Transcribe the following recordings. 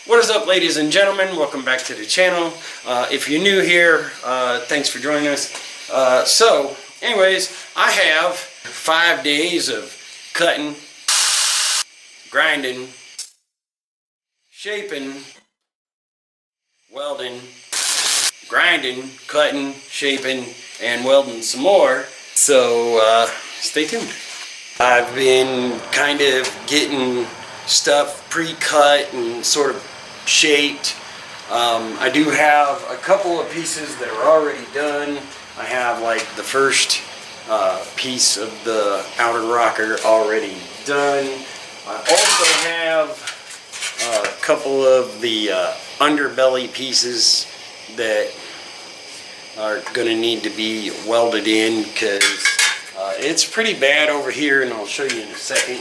What is up, ladies and gentlemen? Welcome back to the channel. If you're new here, thanks for joining us. Anyways, I have 5 days of cutting, grinding, shaping, welding, grinding, cutting, shaping, and welding some more. So stay tuned. I've been kind of getting stuff pre-cut and sort of shaped. I do have a couple of pieces that are already done. I have like the first piece of the outer rocker already done. I also have a couple of the underbelly pieces that are going to need to be welded in because it's pretty bad over here, and I'll show you in a second.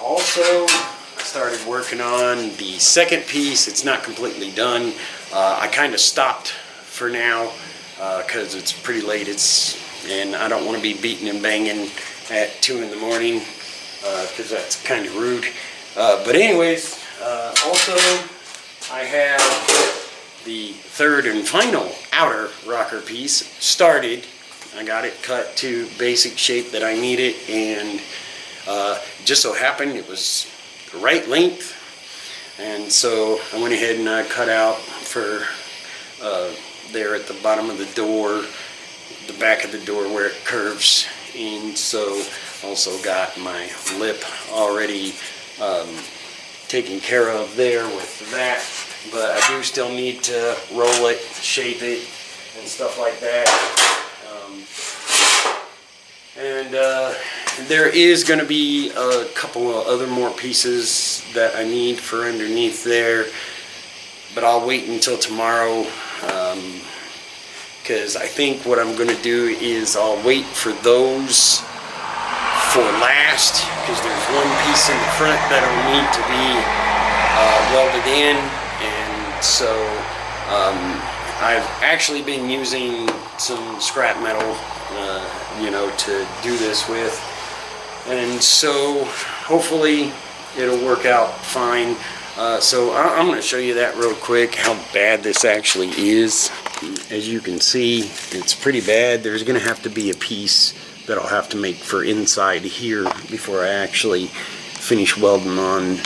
Also, I started working on the second piece. It's not completely done. I kind of stopped for now because it's pretty late. And I don't want to be beating and banging at 2 in the morning because that's kind of rude. But anyways, also I have the third and final outer rocker piece started. I got it cut to basic shape that I needed, and just so happened it was the right length, and so I went ahead and I cut out for there at the bottom of the door, the back of the door where it curves, and so also got my lip already taken care of there with that, but I do still need to roll it, shape it, and stuff like that. There is going to be a couple of other more pieces that I need for underneath there, but I'll wait until tomorrow because I think what I'm going to do is I'll wait for those for last, because there's one piece in the front that'll need to be welded in, and so I've actually been using some scrap metal to do this with, and so hopefully it'll work out fine. So I'm going to show you that real quick, how bad this actually is. As you can see, it's pretty bad. There's going to have to be a piece that I'll have to make for inside here before I actually finish welding on.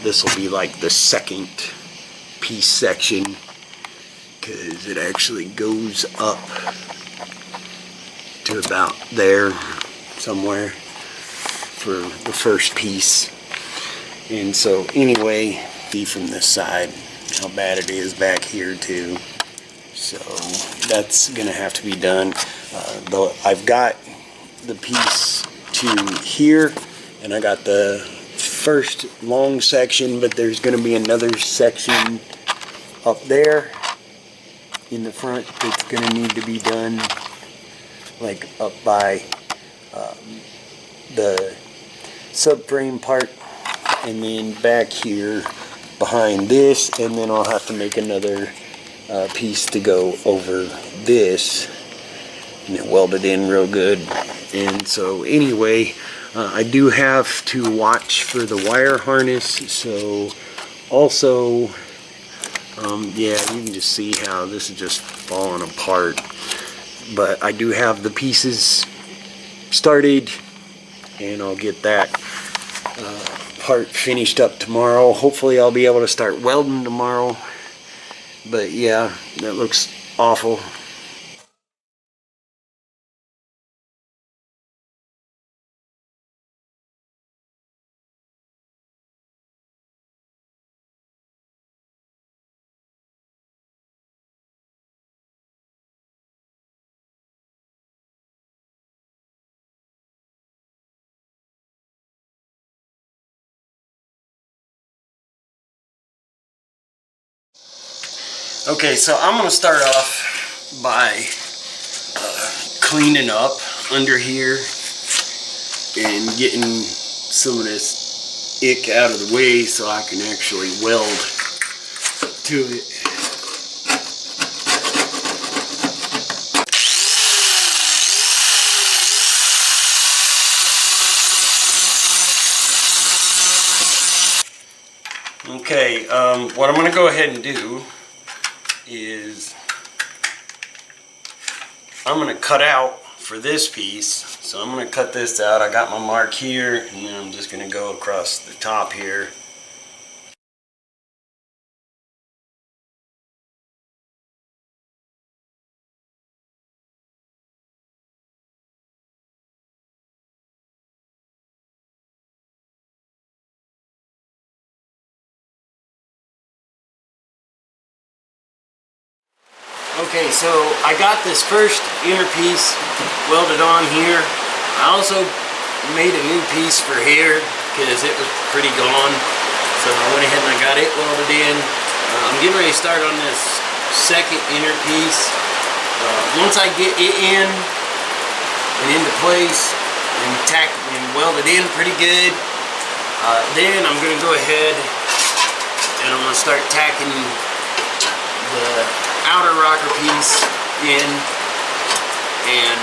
This will be like the second piece section, because it actually goes up to about there somewhere for the first piece. And so anyway, see from this side how bad it is back here too. So that's gonna have to be done. Though I've got the piece to here, and I got the first long section, but there's gonna be another section up there in the front that's gonna need to be done, like up by the subframe part, and then back here behind this, and then I'll have to make another piece to go over this and then weld it in real good. And so anyway, I do have to watch for the wire harness. So also yeah, you can just see how this is just falling apart, but I do have the pieces started, and I'll get that part finished up tomorrow. Hopefully I'll be able to start welding tomorrow, but yeah, that looks awful. Okay, so I'm going to start off by cleaning up under here and getting some of this ick out of the way so I can actually weld to it. Okay, what I'm going to go ahead and do is I'm going to cut out for this piece. So I'm going to cut this out. I got my mark here, and then I'm just going to go across the top here. Okay, so I got this first inner piece welded on here. I also made a new piece for here because it was pretty gone. So I went ahead and I got it welded in. I'm getting ready to start on this second inner piece. Once I get it in and into place and tacked and welded in pretty good, then I'm going to go ahead and I'm going to start tacking the outer rocker piece in, and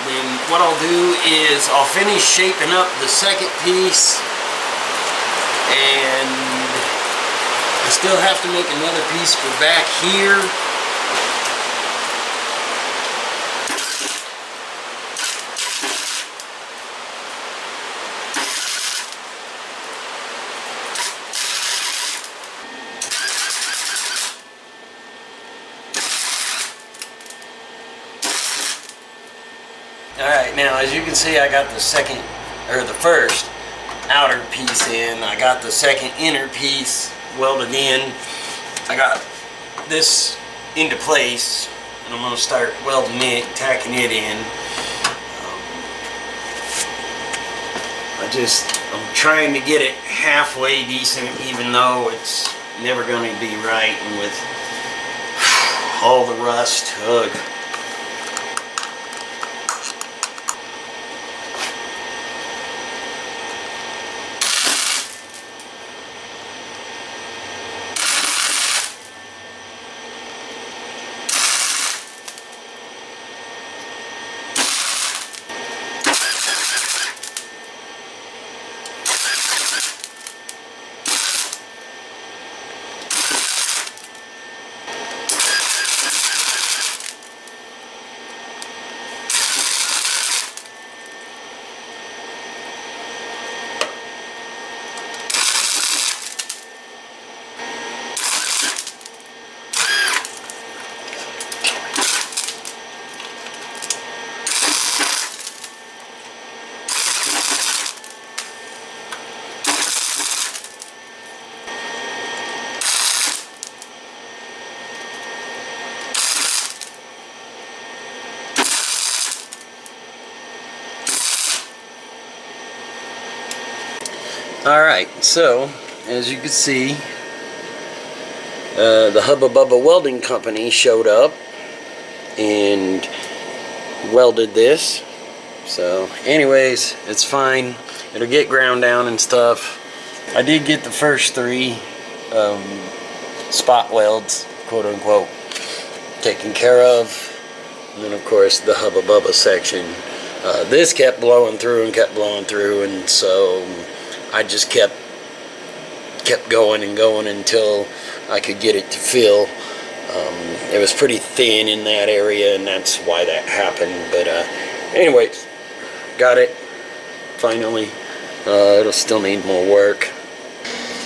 then what I'll do is I'll finish shaping up the second piece, and I still have to make another piece for back here. Alright, now as you can see, I got the first outer piece in. I got the second inner piece welded in. I got this into place, and I'm going to start welding it, tacking it in. I'm trying to get it halfway decent, even though it's never going to be right, and with all the rust. Ugh. Alright, so as you can see, the Hubba Bubba Welding Company showed up and welded this. So anyways, it's fine. It'll get ground down and stuff. I did get the first three spot welds, quote unquote, taken care of. And then of course the Hubba Bubba section. This kept blowing through, and so I just kept going and going until I could get it to fill. It was pretty thin in that area, and that's why that happened. But anyways, got it finally. It'll still need more work.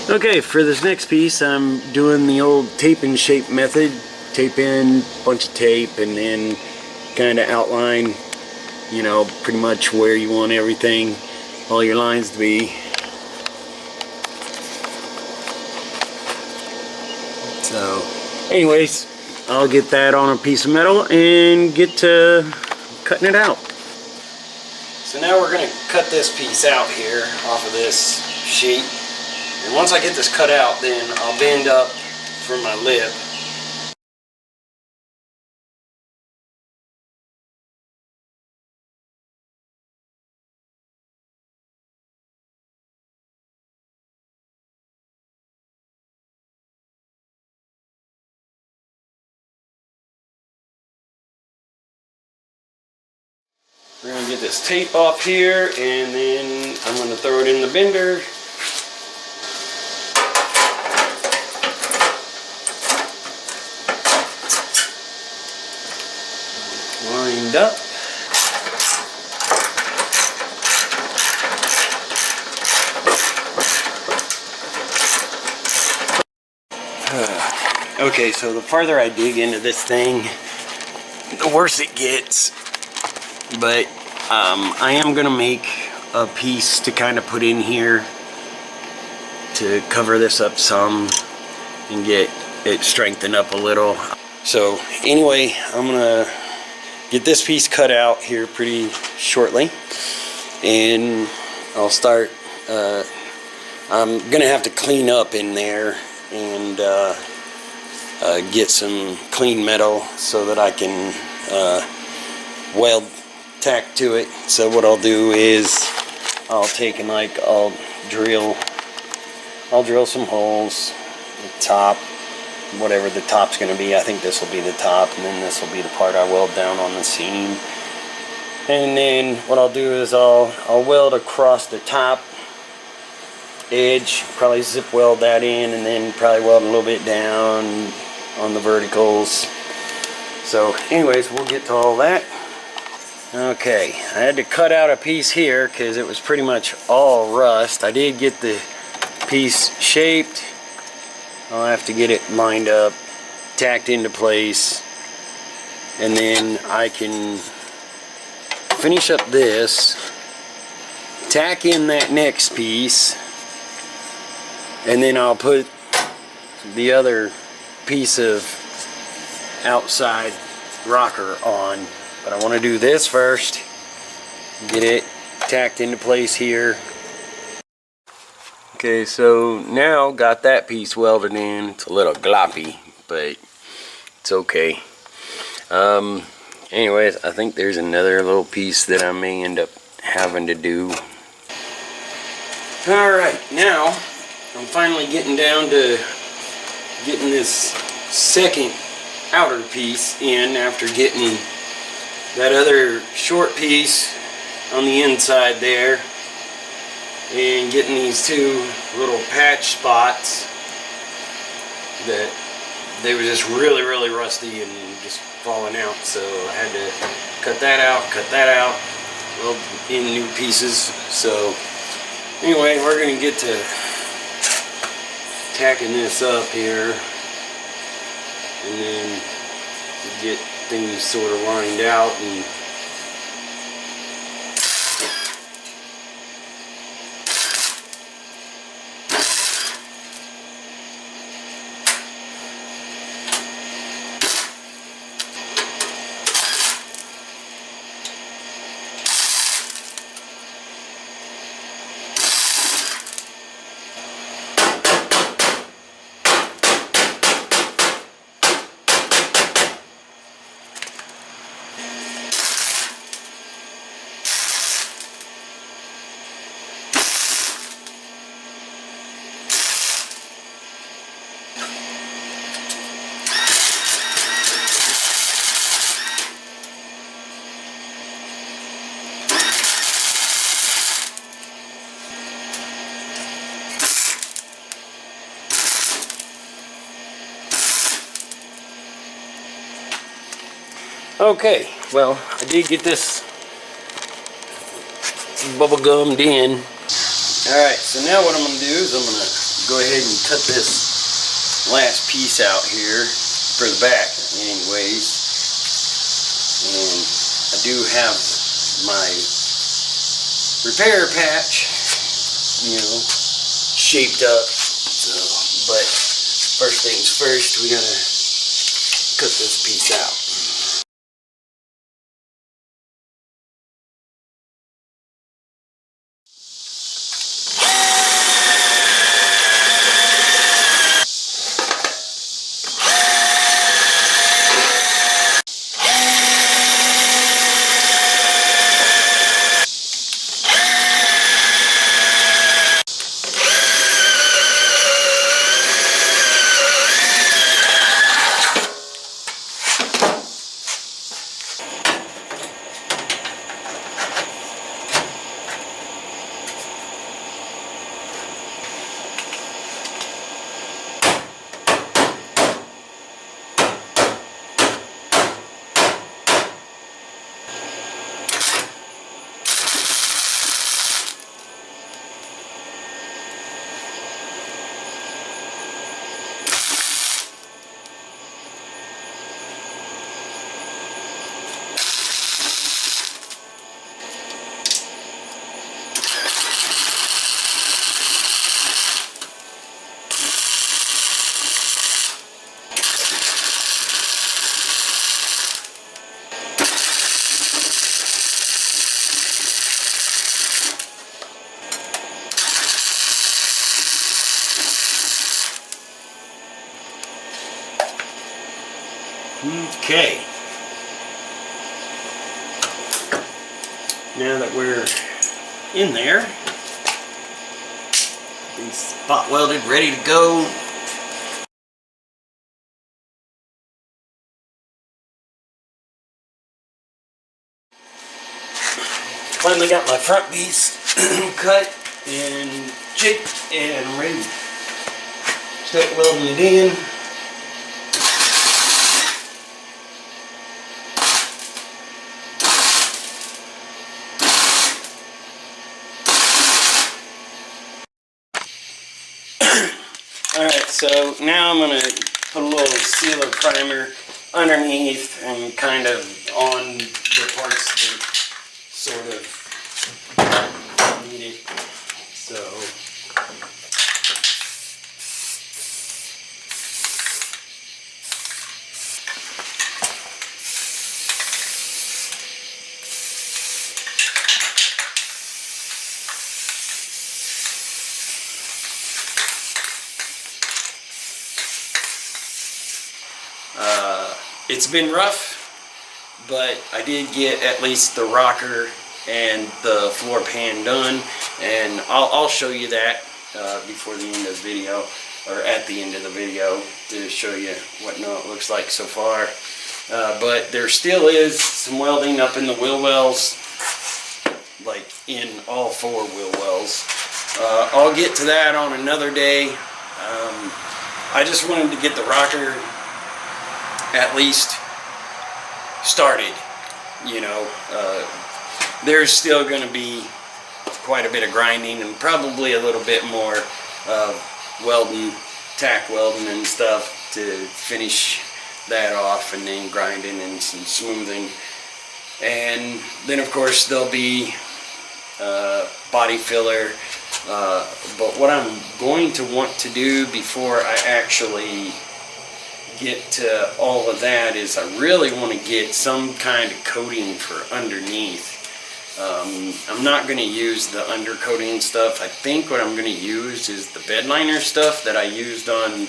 Okay, for this next piece, I'm doing the old tape and shape method. Tape in a bunch of tape, and then kind of outline, you know, pretty much where you want everything, all your lines to be. So anyways, I'll get that on a piece of metal and get to cutting it out. So now we're going to cut this piece out here off of this sheet. And once I get this cut out, then I'll bend up for my lip. We're going to get this tape off here, and then I'm going to throw it in the bender. lined up. Okay, so the farther I dig into this thing, the worse it gets. But I am gonna make a piece to kind of put in here to cover this up some and get it strengthened up a little. So anyway, I'm gonna get this piece cut out here pretty shortly, and I'll start. I'm gonna have to clean up in there and get some clean metal so that I can weld tack to it. So what I'll do is I'll take and I'll drill some holes at the top, whatever the top's going to be. I think this will be the top, and then this will be the part I weld down on the seam. And then what I'll do is I'll weld across the top edge, probably zip weld that in, and then probably weld a little bit down on the verticals. So anyways, we'll get to all that. Okay, I had to cut out a piece here because it was pretty much all rust. I did get the piece shaped. I'll have to get it lined up, tacked into place, and then I can finish up this, tack in that next piece, and then I'll put the other piece of outside rocker on. But I want to do this first, get it tacked into place here. Okay, so now got that piece welded in. It's a little gloppy, but it's okay. Anyways, I think there's another little piece that I may end up having to do. Alright, now I'm finally getting down to getting this second outer piece in after getting that other short piece on the inside there and getting these two little patch spots that they were just really rusty and just falling out, so I had to cut that out, weld in new pieces. So anyway, we're gonna get to tacking this up here and then get things sort of lined out. And okay, well, I did get this bubble gummed in. Alright, so now what I'm going to do is I'm going to go ahead and cut this last piece out here for the back anyways. And I do have my repair patch, you know, shaped up. So, but first things first, we got to cut this piece out. Okay. Now that we're in there, these spot welded, ready to go. Finally got my front piece cut and chipped, and I'm ready to start welding it in. Alright, so now I'm going to put a little sealer primer underneath and kind of on the parts that sort of need it. So it's been rough, but I did get at least the rocker and the floor pan done, and I'll show you that before the end of the video, or at the end of the video, to show you what it looks like so far. But there still is some welding up in the wheel wells, like in all 4 wheel wells. I'll get to that on another day. I just wanted to get the rocker at least started. You know, there's still going to be quite a bit of grinding and probably a little bit more welding, tack welding and stuff to finish that off, and then grinding and some smoothing. And then of course there'll be body filler, but what I'm going to want to do before I actually get to all of that is I really want to get some kind of coating for underneath. I'm not going to use the undercoating stuff. I think what I'm going to use is the bed liner stuff that I used on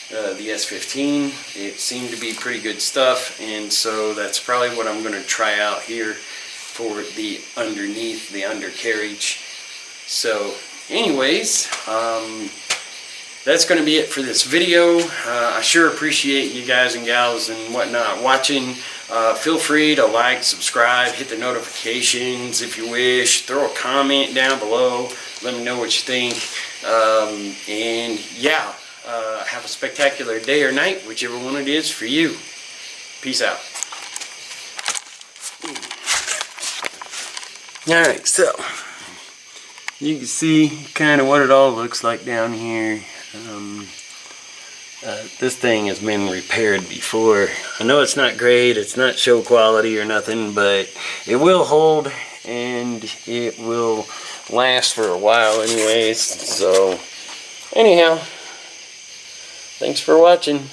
the S15. It seemed to be pretty good stuff, and so that's probably what I'm going to try out here for the underneath, the undercarriage. So anyways, that's going to be it for this video. I sure appreciate you guys and gals and whatnot watching. Feel free to like, subscribe, hit the notifications if you wish. Throw a comment down below. Let me know what you think. And yeah, have a spectacular day or night, whichever one it is for you. Peace out. Alright, so you can see kind of what it all looks like down here. This thing has been repaired before. I know it's not great, it's not show quality or nothing, but it will hold and it will last for a while anyways. So anyhow, thanks for watching.